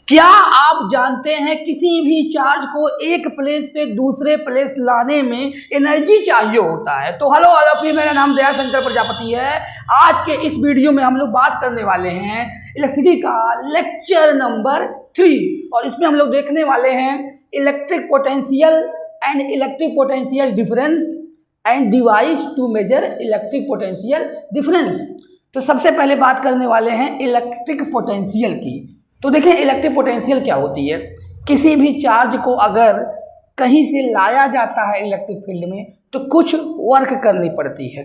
क्या आप जानते हैं किसी भी चार्ज को एक प्लेस से दूसरे प्लेस लाने में एनर्जी चाहिए होता है। तो हेलो ऑल ऑफ यू, मेरा नाम दया शंकर प्रजापति है। आज के इस वीडियो में हम लोग बात करने वाले हैं इलेक्ट्रिसिटी का लेक्चर नंबर 3 और इसमें हम लोग देखने वाले हैं electric potential and electric potential difference and device to measure electric potential difference. तो सबसे पहले बात करने वाले हैं इलेक्ट्रिक पोटेंशियल की। तो देखिए इलेक्ट्रिक पोटेंशियल क्या होती है। किसी भी चार्ज को अगर कहीं से लाया जाता है इलेक्ट्रिक फील्ड में तो कुछ वर्क करनी पड़ती है।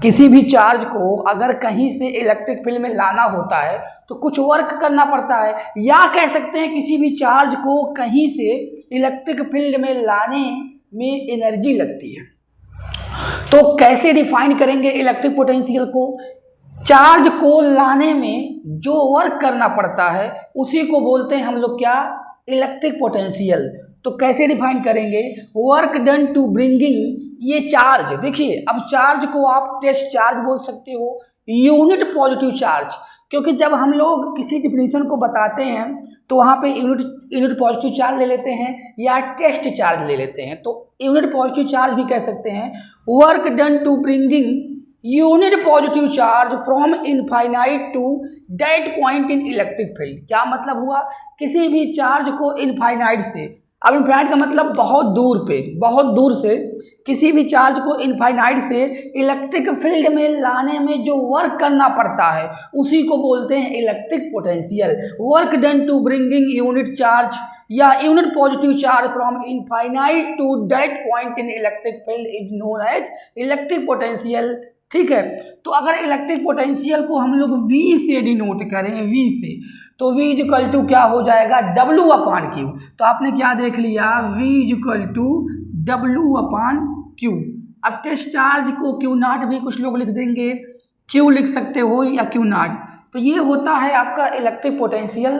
किसी भी चार्ज को अगर कहीं से इलेक्ट्रिक फील्ड में लाना होता है तो कुछ वर्क करना पड़ता है, या कह सकते हैं किसी भी चार्ज को कहीं से इलेक्ट्रिक फील्ड में लाने में एनर्जी लगती है। तो कैसे डिफाइन करेंगे इलेक्ट्रिक पोटेंशियल को? चार्ज को लाने में जो वर्क करना पड़ता है उसी को बोलते हैं हम लोग क्या? Electric potential. तो कैसे डिफाइन करेंगे? वर्क डन टू ब्रिंगिंग ये चार्ज। देखिए अब चार्ज को आप टेस्ट चार्ज बोल सकते हो, यूनिट पॉजिटिव चार्ज, क्योंकि जब हम लोग किसी डिफिनीशन को बताते हैं तो वहाँ पे यूनिट पॉजिटिव चार्ज ले लेते हैं या टेस्ट चार्ज ले लेते हैं। तो यूनिट पॉजिटिव चार्ज भी कह सकते हैं। Work done to bringing unit positive charge from infinite to that point in electric field. क्या मतलब हुआ? किसी भी चार्ज को इनफाइनाइट से, अब इनफाइनाइट का मतलब बहुत दूर पे, बहुत दूर से किसी भी चार्ज को इनफाइनाइट से इलेक्ट्रिक फील्ड में लाने में जो वर्क करना पड़ता है उसी को बोलते हैं electric potential. Work done to bringing unit charge या unit positive charge from infinite to that point in electric field is known as electric potential. ठीक है, तो अगर इलेक्ट्रिक पोटेंशियल को हम लोग V से डिनोट करें, V से, तो V इक्वल टू क्या हो जाएगा? W upon Q। तो आपने क्या देख लिया? V equal to W upon Q। अब टेस्ट चार्ज को Q नॉट भी कुछ लोग लिख देंगे, Q लिख सकते हो या Q नॉट। तो ये होता है आपका इलेक्ट्रिक पोटेंशियल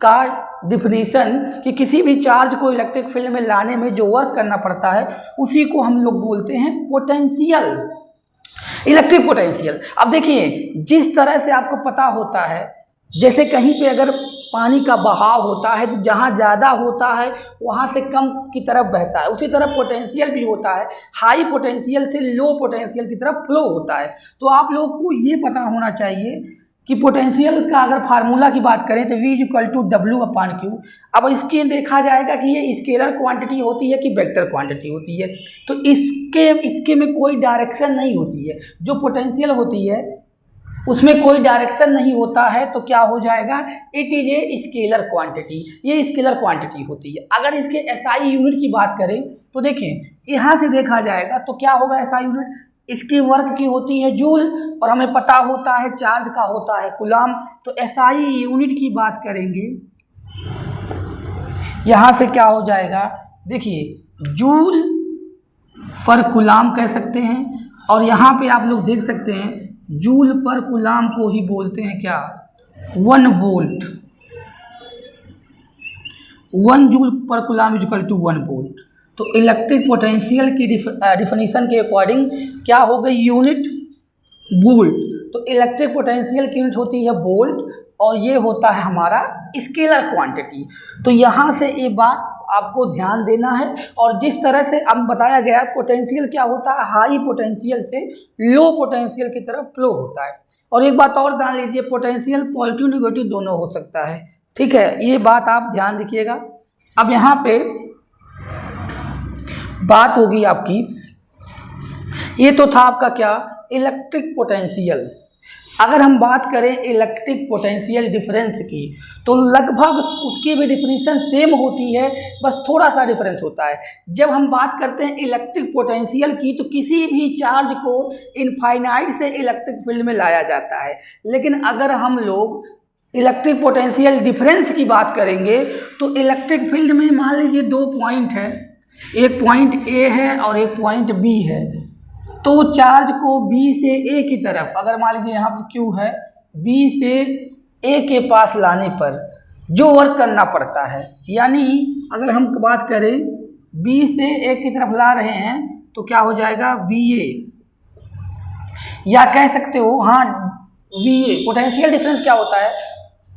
का डिफिनीशन कि किसी भी चार्ज को इलेक्ट्रिक फील्ड में लाने में जो वर्क करना पड़ता है उसी को हम लोग बोलते हैं पोटेंशियल, इलेक्ट्रिक पोटेंशियल। अब देखिए जिस तरह से आपको पता होता है, जैसे कहीं पे अगर पानी का बहाव होता है तो जहाँ ज़्यादा होता है वहाँ से कम की तरफ बहता है, उसी तरह पोटेंशियल भी होता है, हाई पोटेंशियल से लो पोटेंशियल की तरफ फ्लो होता है। तो आप लोगों को ये पता होना चाहिए कि पोटेंशियल का अगर फार्मूला की बात करें तो V equal to W upon Q। अब इसके देखा जाएगा कि ये स्केलर क्वांटिटी होती है कि वेक्टर क्वांटिटी होती है। तो इसके में कोई डायरेक्शन नहीं होती है। जो पोटेंशियल होती है उसमें कोई डायरेक्शन नहीं होता है, तो क्या हो जाएगा? It is a scalar quantity, ये स्केलर क्वांटिटी होती है। अगर इसके SI यूनिट की बात करें तो देखें यहाँ से देखा जाएगा तो क्या होगा? SI यूनिट इसकी वर्क की होती है जूल और हमें पता होता है चार्ज का होता है कूलाम। तो SI यूनिट की बात करेंगे, यहाँ से क्या हो जाएगा? देखिए जूल पर कूलाम कह सकते हैं, और यहाँ पे आप लोग देख सकते हैं जूल पर कूलाम को ही बोलते हैं क्या? 1 volt. 1 joule per coulomb equal to 1 volt. तो इलेक्ट्रिक पोटेंशियल की डिफिनीशन के अकॉर्डिंग क्या हो गई? Unit volt. तो इलेक्ट्रिक पोटेंशियल की यूनिट होती है वोल्ट और ये होता है हमारा स्केलर क्वांटिटी। तो यहाँ से ये बात आपको ध्यान देना है। और जिस तरह से अब बताया गया पोटेंशियल क्या होता है, हाई पोटेंशियल से लो पोटेंशियल की तरफ फ्लो होता है। और एक बात और ध्यान लीजिए, पोटेंशियल पॉजिटिव नेगेटिव दोनों हो सकता है। ठीक है, ये बात आप ध्यान रखिएगा। अब यहाँ पे बात होगी आपकी, ये तो था आपका क्या? Electric potential. अगर हम बात करें इलेक्ट्रिक पोटेंशियल डिफरेंस की तो लगभग उसकी भी डिफिनीशन सेम होती है, बस थोड़ा सा डिफरेंस होता है। जब हम बात करते हैं इलेक्ट्रिक पोटेंशियल की तो किसी भी चार्ज को इनफाइनाइट से इलेक्ट्रिक फील्ड में लाया जाता है, लेकिन अगर हम लोग इलेक्ट्रिक पोटेंशियल डिफरेंस की बात करेंगे तो इलेक्ट्रिक फील्ड में मान लीजिए 2 पॉइंट है, एक पॉइंट A है और एक पॉइंट B है। तो चार्ज को B से A की तरफ, अगर मान लीजिए यहाँ पर Q है, B से A के पास लाने पर जो वर्क करना पड़ता है, यानी अगर हम बात करें B से A की तरफ ला रहे हैं तो क्या हो जाएगा? BA, या कह सकते हो हाँ VA। पोटेंशियल डिफरेंस क्या होता है?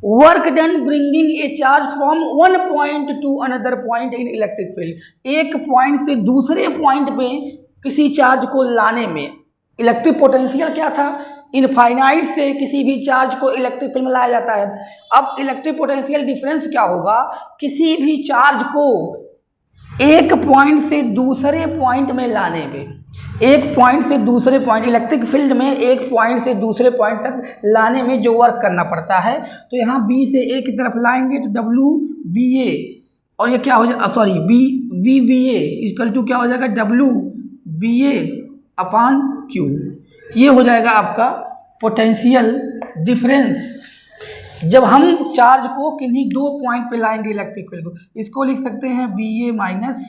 Work done bringing a charge from one point two another point in electric field. एक पॉइंट से दूसरे पॉइंट पे किसी चार्ज को लाने में इलेक्ट्रिक पोटेंशियल क्या था, इनफाइनाइट से किसी भी चार्ज को इलेक्ट्रिक फील्ड में लाया जाता है। अब इलेक्ट्रिक पोटेंशियल डिफरेंस क्या होगा, किसी भी चार्ज को एक पॉइंट से दूसरे पॉइंट में लाने में, एक पॉइंट से दूसरे पॉइंट इलेक्ट्रिक फील्ड में एक पॉइंट से दूसरे पॉइंट तक लाने में जो वर्क करना पड़ता है। तो यहाँ बी से ए की तरफ लाएंगे तो डब्ल्यू बी ए, और ये क्या हो जाएगा, sorry B V V A equal to क्या हो जाएगा, W B A upon Q. ये हो जाएगा आपका पोटेंशियल डिफरेंस जब हम चार्ज को किन्हीं दो पॉइंट पे लाएंगे इलेक्ट्रिक फील्ड को। इसको लिख सकते हैं B A minus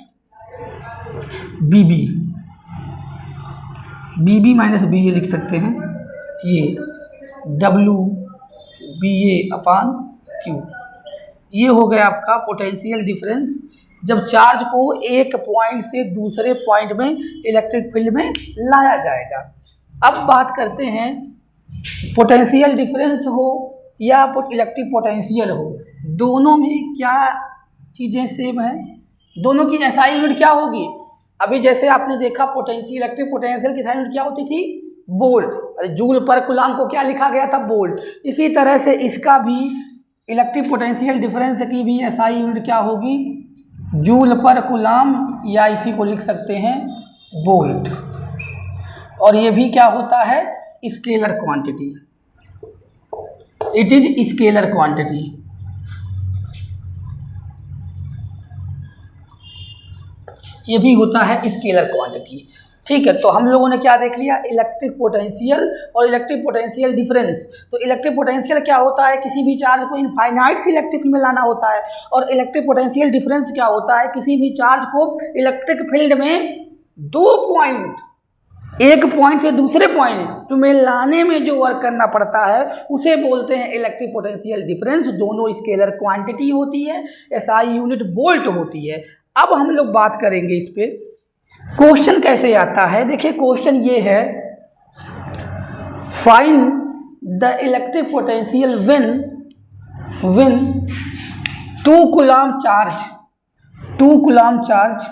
B B, B B minus B A लिख सकते हैं, ये W B A upon Q. ये हो गया आपका पोटेंशियल डिफरेंस जब चार्ज को एक पॉइंट से दूसरे पॉइंट में इलेक्ट्रिक फील्ड में लाया जाएगा। अब बात करते हैं पोटेंशियल डिफरेंस हो या इलेक्ट्रिक पोटेंशियल हो, दोनों में क्या चीज़ें सेम हैं, दोनों की एसआई यूनिट क्या होगी। अभी जैसे आपने देखा पोटेंशियल इलेक्ट्रिक पोटेंशियल की एसआई यूनिट क्या होती थी, वोल्ट, जूल पर कूलाम को क्या लिखा गया था, वोल्ट। इसी तरह से इसका भी इलेक्ट्रिक पोटेंशियल डिफरेंस की भी एसआई यूनिट क्या होगी, जूल पर कूलाम, या इसी को लिख सकते हैं वोल्ट। और ये भी क्या होता है, scalar quantity, it is scalar quantity. ये भी होता है स्केलर क्वांटिटी। ठीक है, तो हम लोगों ने क्या देख लिया, इलेक्ट्रिक पोटेंशियल और इलेक्ट्रिक पोटेंशियल डिफरेंस। तो इलेक्ट्रिक पोटेंशियल क्या होता है, किसी भी चार्ज को इनफाइनाइट से इलेक्ट्रिक फील्ड में लाना होता है, और इलेक्ट्रिक पोटेंशियल डिफरेंस क्या होता है, किसी भी चार्ज को इलेक्ट्रिक फील्ड में दो पॉइंट, एक पॉइंट से दूसरे पॉइंट में लाने में जो वर्क करना पड़ता है उसे बोलते हैं इलेक्ट्रिक पोटेंशियल डिफरेंस। दोनों स्केलर क्वांटिटी होती है, एसआई यूनिट वोल्ट होती है। अब हम लोग बात करेंगे इस पे क्वेश्चन कैसे आता है। देखिए क्वेश्चन ये है, find the electric potential when 2 coulomb charge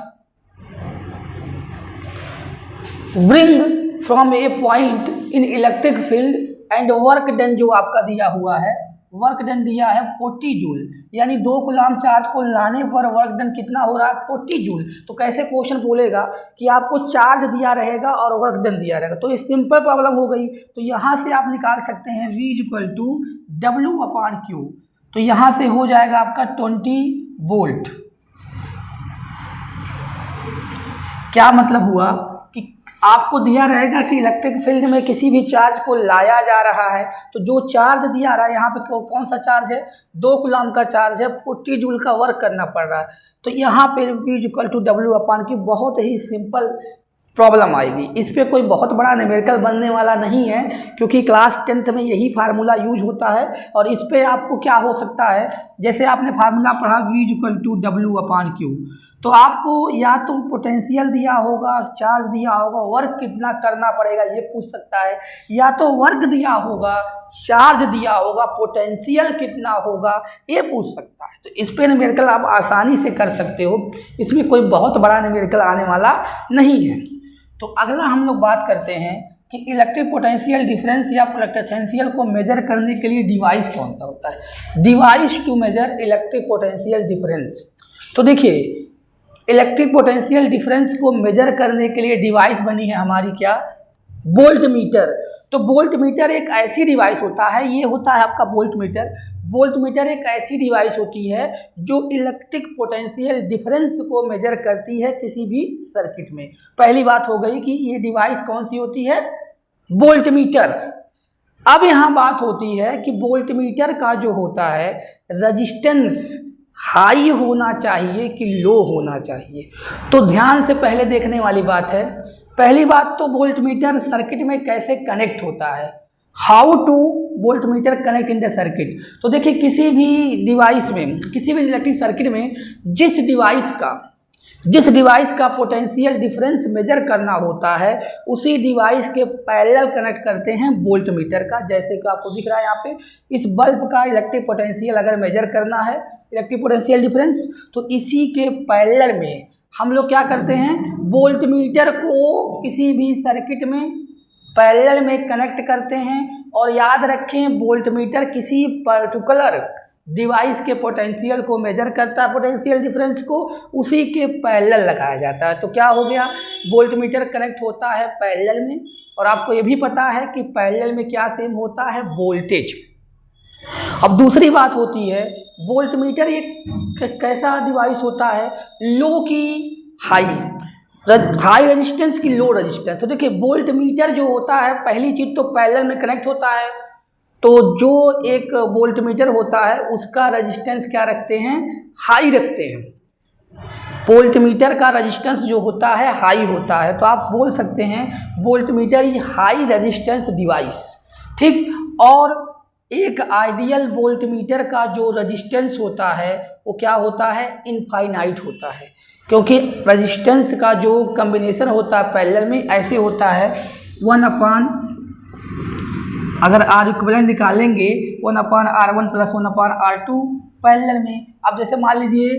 bring from A point in electric field and work done, जो आपका दिया हुआ है, वर्क डन दिया है 40 जूल, यानी 2 कूलम चार्ज को लाने पर वर्क डन कितना हो रहा है, 40 जूल। तो कैसे क्वेश्चन बोलेगा कि आपको चार्ज दिया रहेगा और वर्क डन दिया रहेगा, तो ये सिंपल प्रॉब्लम हो गई। तो यहाँ से आप निकाल सकते हैं V equal to W upon Q. तो यहाँ से हो जाएगा आपका 20 वोल्ट। क्या मतलब हुआ कि आपको दिया रहेगा कि इलेक्ट्रिक फील्ड में किसी भी चार्ज को लाया जा रहा है, तो जो चार्ज दिया रहा है यहाँ पे कौन सा चार्ज है, 2 कूलम का चार्ज है, 40 जूल का वर्क करना पड़ रहा है। तो यहाँ पे V इक्वल टू डब्ल्यू अपान की बहुत ही सिंपल प्रॉब्लम आएगी। इस पर कोई बहुत बड़ा न्यूमेरिकल बनने वाला नहीं है, क्योंकि क्लास 10th में यही फार्मूला यूज होता है। और इस पर आपको क्या हो सकता है, जैसे आपने फार्मूला पढ़ा V equal to W upon Q, तो आपको या तो पोटेंशियल दिया होगा, चार्ज दिया होगा, वर्क कितना करना पड़ेगा ये पूछ सकता है, या तो वर्क दिया होगा, चार्ज दिया होगा, पोटेंशियल कितना होगा ये पूछ सकता है। तो इस पर न्यूमेरिकल आप आसानी से कर सकते हो, इसमें कोई बहुत बड़ा न्यूमेरिकल आने वाला नहीं है। तो अगला हम लोग बात करते हैं कि इलेक्ट्रिक पोटेंशियल डिफरेंस या पोटेंशियल को मेजर करने के लिए डिवाइस कौन सा होता है, device to measure electric potential difference. तो देखिए इलेक्ट्रिक पोटेंशियल डिफरेंस को मेजर करने के लिए डिवाइस बनी है हमारी क्या, वोल्ट मीटर। तो वोल्ट मीटर एक ऐसी डिवाइस होता है, ये होता है आपका वोल्ट मीटर। वोल्ट मीटर एक ऐसी डिवाइस होती है जो इलेक्ट्रिक पोटेंशियल डिफरेंस को मेजर करती है किसी भी सर्किट में। पहली बात हो गई कि ये डिवाइस कौन सी होती है, वोल्ट मीटर। अब यहाँ बात होती है कि वोल्ट मीटर का जो होता है रजिस्टेंस हाई होना चाहिए कि लो होना चाहिए। तो ध्यान से पहले देखने वाली बात है, पहली बात तो वोल्ट मीटर सर्किट में कैसे कनेक्ट होता है, how two volt meter connect in the circuit. तो देखिए किसी भी डिवाइस में, किसी भी इलेक्ट्रिक सर्किट में जिस डिवाइस का जिस डिवाइस का पोटेंशियल डिफरेंस मेजर करना होता है उसी डिवाइस के पैरेलल कनेक्ट करते हैं वोल्ट मीटर का। जैसे कि आपको दिख रहा है यहाँ पे, इस बल्ब का इलेक्ट्रिक पोटेंशियल अगर मेजर करना है, इलेक्ट्रिक पोटेंशियल डिफरेंस, तो इसी के पैरेलल में हम लोग क्या करते हैं, वोल्ट मीटर को किसी भी सर्किट में पैरेलल में कनेक्ट करते हैं। और याद रखें, वोल्ट मीटर किसी पर्टिकुलर डिवाइस के पोटेंशियल को मेजर करता है, पोटेंशियल डिफरेंस को, उसी के पैरेलल लगाया जाता है। तो क्या हो गया, वोल्ट मीटर कनेक्ट होता है पैरेलल में। और आपको ये भी पता है कि पैरेलल में क्या सेम होता है, वोल्टेज। अब दूसरी बात होती है, वोल्ट मीटर एक कैसा डिवाइस होता है, लो की हाई, हाई रेजिस्टेंस की लो रेजिस्टेंस। तो देखिए, वोल्ट मीटर जो होता है, पहली चीज तो पैरेलल में कनेक्ट होता है, तो जो एक वोल्ट मीटर होता है उसका रेजिस्टेंस क्या रखते हैं, हाई रखते हैं। वोल्ट मीटर का रेजिस्टेंस जो होता है हाई होता है, तो आप बोल सकते हैं volt meter is high resistance device, ठीक। और एक आइडियल वोल्ट मीटर का जो रेजिस्टेंस होता है वो क्या होता है, इनफाइनाइट होता है, क्योंकि रेजिस्टेंस का जो कॉम्बिनेशन होता है पैरेलल में ऐसे होता है 1/, अगर R इक्विवेलेंट निकालेंगे 1/R1 + 1/R2 पैरेलल में। अब जैसे मान लीजिए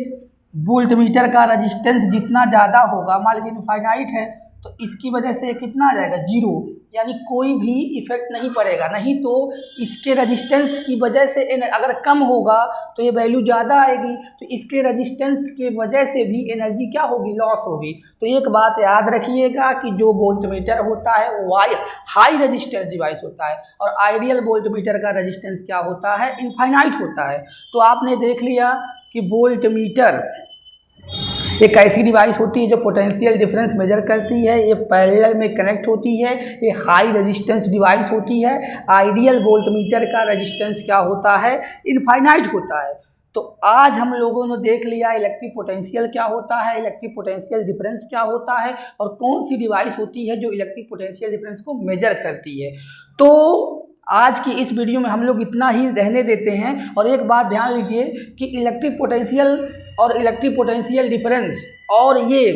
वोल्ट मीटर का रेजिस्टेंस जितना ज़्यादा होगा, मान लीजिए इनफाइनाइट है, तो इसकी वजह से कितना आ जाएगा, 0, यानी कोई भी इफेक्ट नहीं पड़ेगा। नहीं तो इसके रेजिस्टेंस की वजह से अगर कम होगा तो ये वैल्यू ज़्यादा आएगी, तो इसके रेजिस्टेंस के वजह से भी एनर्जी क्या होगी, लॉस होगी। तो एक बात याद रखिएगा कि जो वोल्ट मीटर होता है वो हाई रेजिस्टेंस डिवाइस होता है, और आइडियल वोल्ट मीटर का रेजिस्टेंस क्या होता है, इनफाइनाइट होता है। तो आपने देख लिया कि वोल्ट मीटर एक ऐसी डिवाइस होती है जो पोटेंशियल डिफरेंस मेजर करती है, ये पैरेलल में कनेक्ट होती है, ये हाई रेजिस्टेंस डिवाइस होती है। आइडियल वोल्ट मीटर का रेजिस्टेंस क्या होता है, इनफाइनाइट होता है। तो आज हम लोगों ने देख लिया इलेक्ट्रिक पोटेंशियल क्या होता है, इलेक्ट्रिक पोटेंशियल डिफरेंस क्या होता है, और कौन सी डिवाइस होती है जो इलेक्ट्रिक पोटेंशियल डिफरेंस को मेजर करती है। तो आज की इस वीडियो में हम लोग इतना ही रहने देते हैं। और एक बात ध्यान लीजिए कि इलेक्ट्रिक पोटेंशियल और इलेक्ट्रिक पोटेंशियल डिफरेंस और ये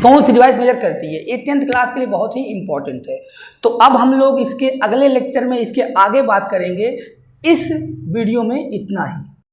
कौन सी डिवाइस मेजर करती है, ये 10th क्लास के लिए बहुत ही इंपॉर्टेंट है। तो अब हम लोग इसके अगले लेक्चर में इसके आगे बात करेंगे। इस वीडियो में इतना ही।